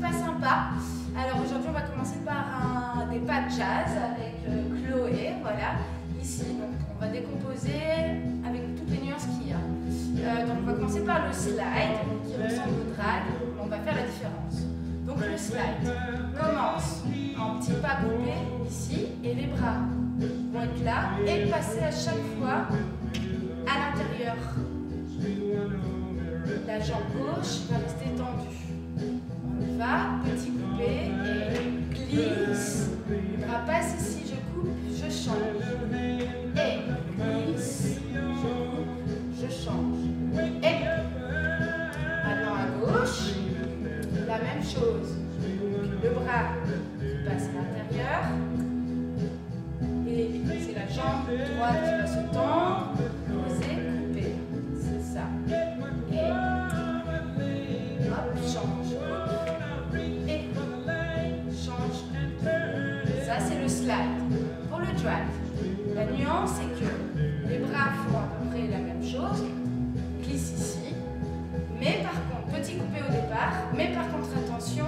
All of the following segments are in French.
pas sympas. Alors aujourd'hui, on va commencer par des pas de jazz avec Chloé. Voilà, ici. Donc, on va décomposer avec toutes les nuances qu'il y a. Donc, on va commencer par le slide qui ressemble au drag. On va faire la différence. Donc, le slide commence en petits pas coupés ici et les bras vont être là et passer à chaque fois à l'intérieur. La jambe gauche va rester tendue. On y va, petit coupé et glisse. Le bras passe ici, je coupe, je change. Et glisse, je coupe, je change. Et maintenant à gauche, la même chose. Le bras qui passe à l'intérieur. Et c'est la jambe droite qui va se tendre, poser, couper. C'est ça. Et hop, change. Et change. Ça, c'est le slide. Pour le drag, la nuance, c'est que les bras font à peu près la même chose. Glisse ici. Mais par contre, petit coupé au départ. Mais par contre, attention,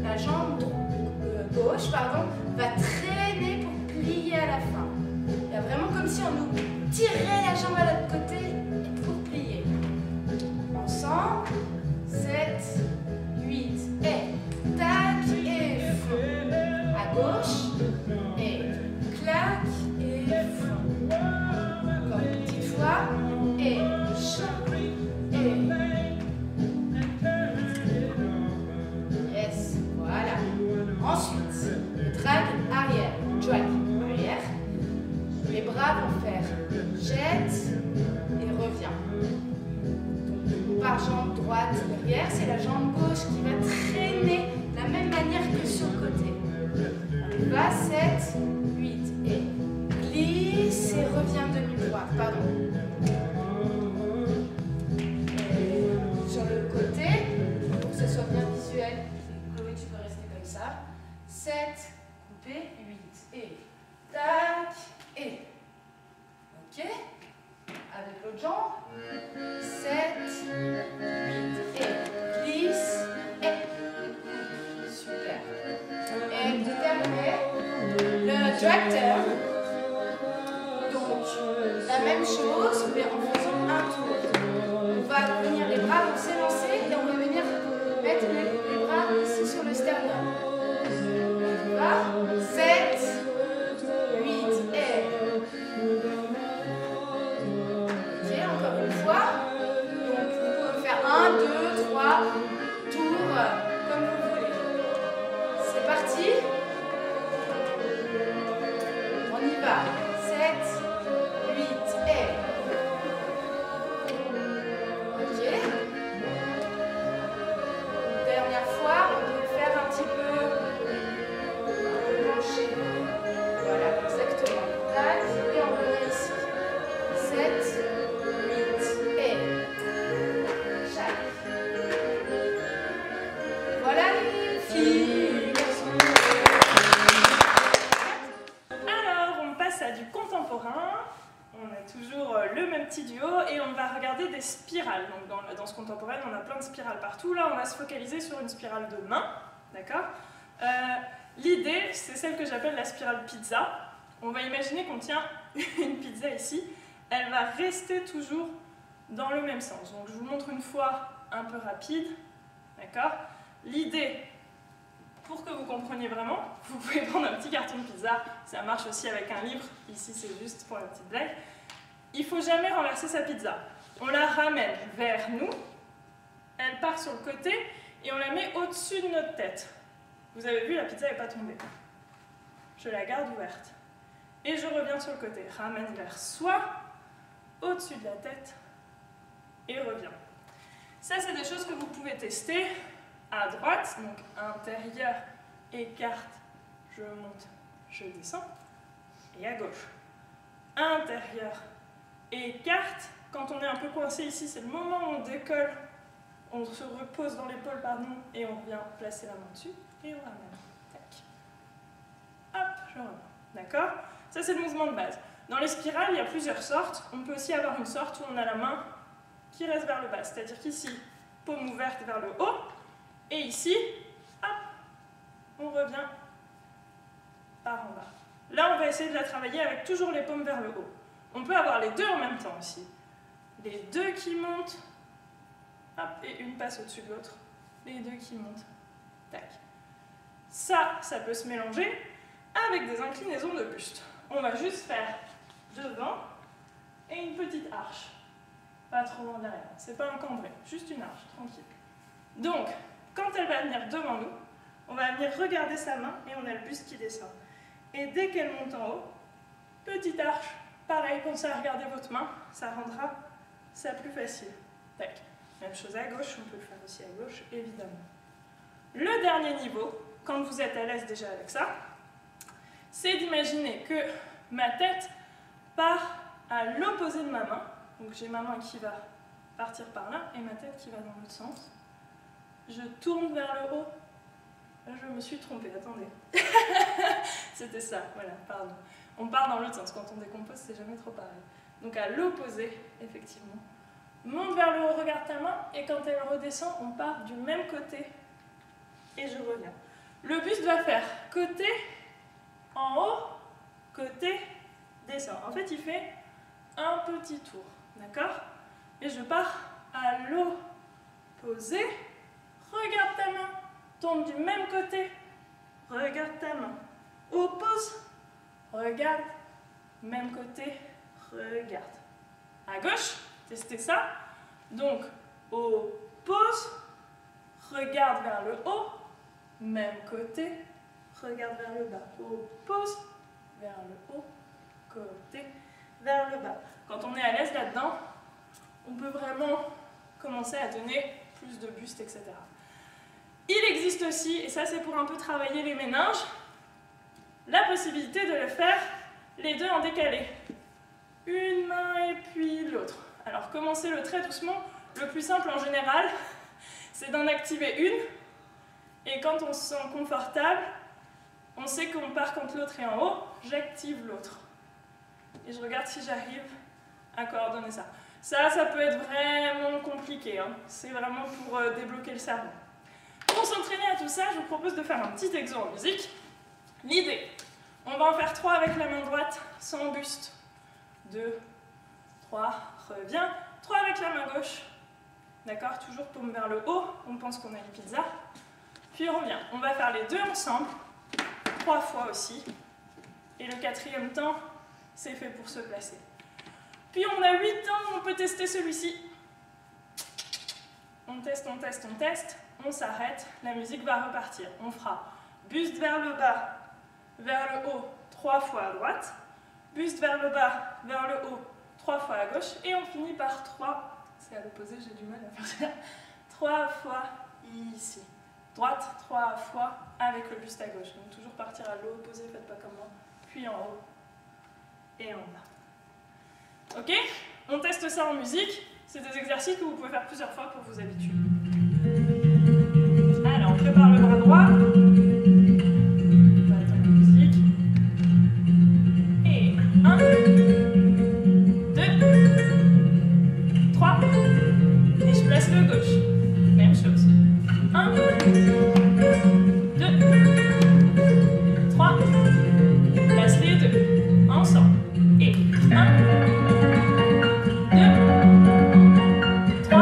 la jambe gauche va traîner pour plier à la fin. Il y a vraiment comme si on nous tirait la jambe à l'autre côté pour plier. Ensemble, 7, 8, et tac, et fond. À gauche, et clac, et fond. Encore une petite fois, et choc, et... Yes, voilà. Ensuite, le drag arrière. Drag arrière. Les bras vont faire jette et revient. Donc, par jambe droite derrière, c'est la jambe gauche qui va traîner de la même manière que sur le côté. On y va, 7, 8 et glisse et revient demi-droite. Pardon. Et sur le côté, pour que ce soit bien visuel, Chloé, tu peux rester comme ça. 7, coupé, 8 et tac et. Ok. Avec l'autre jambe. 7, 8 et glisse et. Super. Et pour terminer, le drag turn. Donc, la même chose, mais en faisant un tour. On va venir, les bras vont s'élancer et on va venir mettre les bras ici sur le sternum. On y va. 7, 8 et. Ok, encore une fois. Donc, vous pouvez faire 1, 2, 3 tours comme vous voulez. C'est parti. On y va. 7, 8 et. Ok. Dernière fois, on peut le faire un petit peu penché. Voilà, exactement. Tac, et on revient ici. 7, 8 et. Chaque. Voilà les filles. Alors, on passe à du contemporain. On a toujours le même petit duo et on va regarder des spirales. Donc dans la danse contemporaine, on a plein de spirales partout. Là, on va se focaliser sur une spirale de main. D'accord. L'idée, c'est celle que j'appelle la spirale pizza. On va imaginer qu'on tient une pizza ici. Elle va rester toujours dans le même sens. Donc je vous montre une fois un peu rapide. D'accord. L'idée, pour que vous compreniez vraiment, vous pouvez prendre un petit carton de pizza. Ça marche aussi avec un livre. Ici, c'est juste pour la petite blague. Il ne faut jamais renverser sa pizza. On la ramène vers nous. Elle part sur le côté et on la met au-dessus de notre tête. Vous avez vu, la pizza n'est pas tombée. Je la garde ouverte. Et je reviens sur le côté. Ramène vers soi, au-dessus de la tête, et reviens. Ça, c'est des choses que vous pouvez tester à droite. Donc, intérieur, écarte, je monte, je descends. Et à gauche. Intérieur, écarte. Quand on est un peu coincé ici, c'est le moment où on décolle. On se repose dans l'épaule, pardon, et on vient placer la main dessus. Et on ramène. Tac. Hop, je reviens. D'accord? Ça, c'est le mouvement de base. Dans les spirales, il y a plusieurs sortes. On peut aussi avoir une sorte où on a la main qui reste vers le bas. C'est-à-dire qu'ici, paume ouverte vers le haut. Et ici, hop, on revient par en bas. Là, on va essayer de la travailler avec toujours les paumes vers le haut. On peut avoir les deux en même temps aussi. Les deux qui montent, hop, et une passe au-dessus de l'autre. Les deux qui montent, tac. Ça peut se mélanger avec des inclinaisons de buste. On va juste faire devant et une petite arche. Pas trop loin derrière, c'est pas un cambré, juste une arche, tranquille. Donc, quand elle va venir devant nous, on va venir regarder sa main et on a le buste qui descend. Et dès qu'elle monte en haut, petite arche, pareil, pensez à regarder votre main, ça rendra ça plus facile. Tac. Même chose à gauche, on peut le faire aussi à gauche, évidemment. Le dernier niveau, quand vous êtes à l'aise déjà avec ça, c'est d'imaginer que ma tête part à l'opposé de ma main. Donc j'ai ma main qui va partir par là et ma tête qui va dans l'autre sens. Je tourne vers le haut. Là, je me suis trompée, attendez. C'était ça, voilà, pardon. On part dans l'autre sens. Quand on décompose, c'est jamais trop pareil. Donc à l'opposé, effectivement. Monte vers le haut, regarde ta main, et quand elle redescend, on part du même côté. Et je reviens. Le buste va faire côté, en haut, côté, descend. En fait, il fait un petit tour, d'accord? Et je pars à l'opposé. Regarde ta main, tombe du même côté. Regarde ta main. Oppose, regarde, même côté, regarde. À gauche, testez ça. Donc, oppose, regarde vers le haut, même côté, regarde vers le bas. Oppose, vers le haut, côté, vers le bas. Quand on est à l'aise là-dedans, on peut vraiment commencer à donner plus de buste, etc. Il existe aussi, et ça c'est pour un peu travailler les méninges, la possibilité de le faire les deux en décalé. Une main et puis l'autre. Alors commencez-le très doucement. Le plus simple en général, c'est d'en activer une. Et quand on se sent confortable, on sait qu'on part quand l'autre est en haut, j'active l'autre. Et je regarde si j'arrive à coordonner ça. Ça peut être vraiment compliqué, hein. C'est vraiment pour débloquer le cerveau. Pour s'entraîner à tout ça, je vous propose de faire un petit exo en musique. L'idée, on va en faire 3 avec la main droite, sans buste. 2, 3, reviens. 3 avec la main gauche. D'accord? Toujours paume vers le haut, on pense qu'on a une pizza. Puis on revient. On va faire les deux ensemble, 3 fois aussi. Et le 4e temps, c'est fait pour se placer. Puis on a 8 temps, on peut tester celui-ci. On teste, on teste, on teste. On s'arrête, la musique va repartir. On fera buste vers le bas, vers le haut, 3 fois à droite. Buste vers le bas, vers le haut, 3 fois à gauche. Et on finit par 3, c'est à l'opposé, j'ai du mal à faire ça. 3 fois ici. Droite, 3 fois avec le buste à gauche. Donc toujours partir à l'opposé, faites pas comme moi. Puis en haut et en bas. Ok? On teste ça en musique. C'est des exercices que vous pouvez faire plusieurs fois pour vous habituer. Alors, on prépare le bras droit. On va attendre la musique. Et 1, 2, 3. Et je place le gauche. Même chose. 1, 2, 3. Place les deux. Ensemble. Et 1, 2, 3.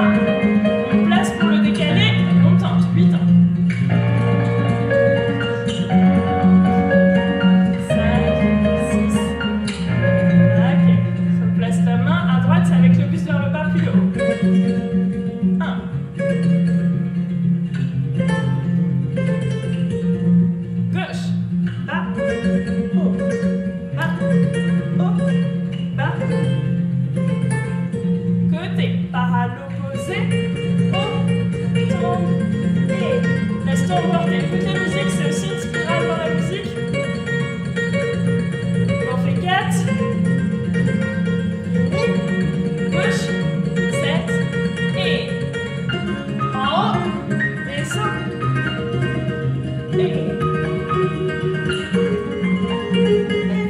On place pour le décaler. On tente. 8 ans. 5, 6. Ok. Replace ta main à droite avec le buste vers le bas puis le haut. 1. Gauche. Bas. Haut. Bas. Haut. Bas. Côté. Par à l'opposé. Haut. Tombe. Et laisse-toi emporter. Écoute la musique, c'est aussi une spirale dans la musique. On fait 4. Gauche. 7. Et en haut. Descend. Et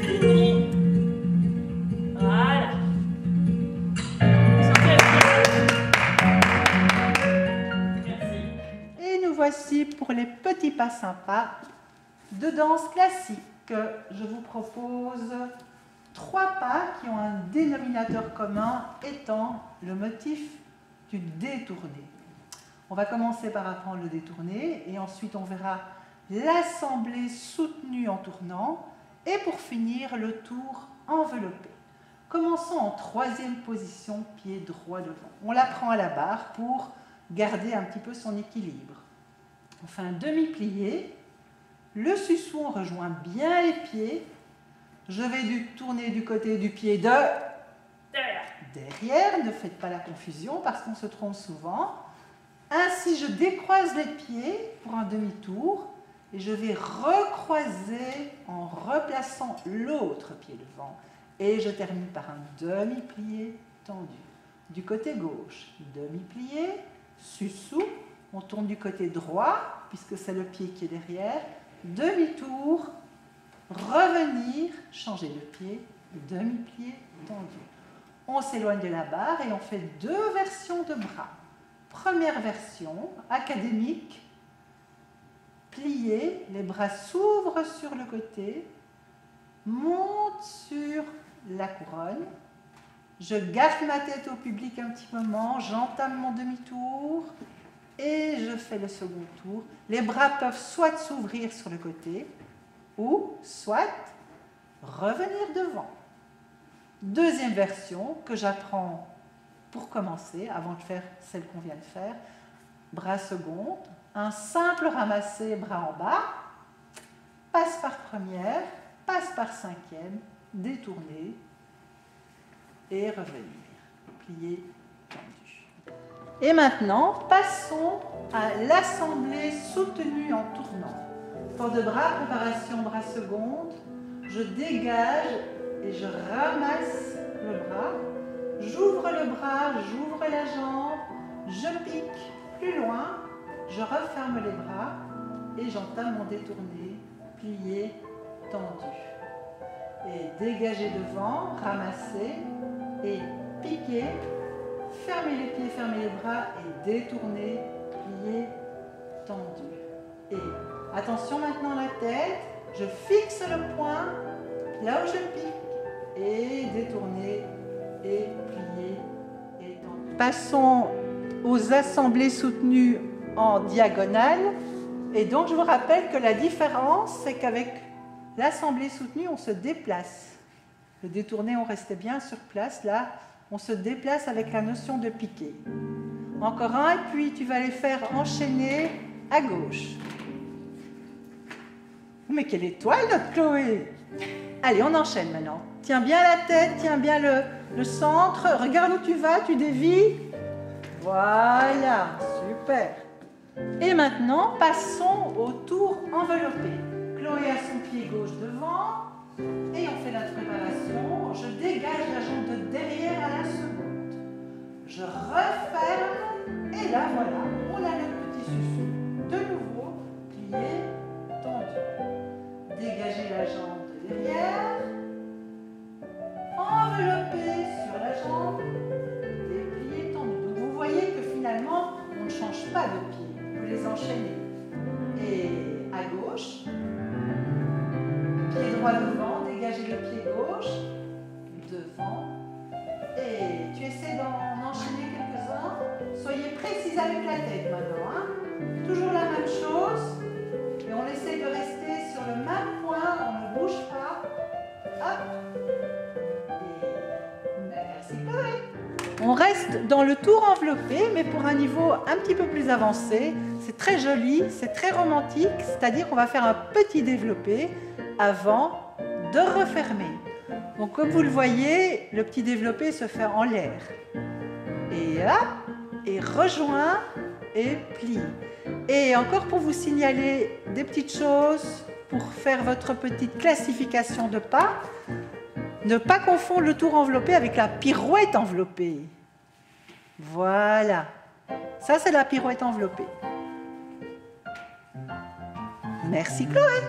fini. Voilà. Sentez la Merci. Et nous voici pour les petits pas sympas de danse classique. Je vous propose 3 pas qui ont un dénominateur commun étant le motif du détourné. On va commencer par apprendre le détourné et ensuite on verra l'assemblée soutenue en tournant et pour finir le tour enveloppé. Commençons en 3e position, pied droit devant. On la prend à la barre pour garder un petit peu son équilibre. On fait un demi-plié, le suçon rejoint bien les pieds. Je vais tourner du côté du pied de derrière. Ne faites pas la confusion parce qu'on se trompe souvent. Ainsi, je décroise les pieds pour un demi-tour et je vais recroiser en replaçant l'autre pied devant. Et je termine par un demi-plié tendu. Du côté gauche, demi-plié, suçou, on tourne du côté droit puisque c'est le pied qui est derrière. Demi-tour, revenir, changer de pied, demi-plié tendu. On s'éloigne de la barre et on fait 2 versions de bras. Première version, académique, plié, les bras s'ouvrent sur le côté, montent sur la couronne. Je garde ma tête au public un petit moment, j'entame mon demi-tour et je fais le second tour. Les bras peuvent soit s'ouvrir sur le côté ou soit revenir devant. Deuxième version que j'apprends pour commencer, avant de faire celle qu'on vient de faire. Bras seconde, un simple ramassé, bras en bas, passe par première, passe par 5e, détourner et revenir. Plié, tendu. Et maintenant, passons à l'assemblée soutenue en tournant. Port de bras, préparation bras seconde. Je dégage et je ramasse le bras. J'ouvre le bras, j'ouvre la jambe, je pique plus loin, je referme les bras et j'entame mon détourné, plié, tendu. Et dégager devant, ramasser et piquer, fermer les pieds, fermer les bras et détourner, plié, tendu. Et attention maintenant la tête, je fixe le poing là où je pique et détourner et plié et tendu. Passons aux assemblées soutenues en diagonale. Et donc je vous rappelle que la différence, c'est qu'avec l'assemblée soutenue, on se déplace. Le détourné, on restait bien sur place. Là, on se déplace avec la notion de piquer. Encore un, et puis tu vas les faire enchaîner à gauche. Mais quelle étoile, notre Chloé! Allez, on enchaîne maintenant. Tiens bien la tête, tiens bien le centre. Regarde où tu vas, tu dévies. Voilà, super. Et maintenant, passons au tour enveloppé. Chloé a son pied gauche devant. Et on fait notre préparation. Je dégage la jambe de derrière à la seconde. Je referme. Et là, voilà, on a le petit suçu. De nouveau, plié, tendu. Dégagez la jambe de derrière. Enveloppé sur la jambe. Et plié, tendu. Donc vous voyez que finalement, on ne change pas de pied. Vous les enchaînez. Et à gauche. Pied droit devant, dégagez le pied gauche, devant, et tu essaies d'en enchaîner quelques-uns. Soyez précis avec la tête maintenant, hein. Toujours la même chose, et on essaie de rester sur le même point, on ne bouge pas. Hop, et merci Chloé. On reste dans le tour enveloppé, mais pour un niveau un petit peu plus avancé. C'est très joli, c'est très romantique, c'est-à-dire qu'on va faire un petit développé avant de refermer. Donc comme vous le voyez, le petit développé se fait en l'air. Et hop, et rejoint et plie. Et encore pour vous signaler des petites choses pour faire votre petite classification de pas, ne pas confondre le tour enveloppé avec la pirouette enveloppée. Voilà. Ça, c'est la pirouette enveloppée. Merci Chloé.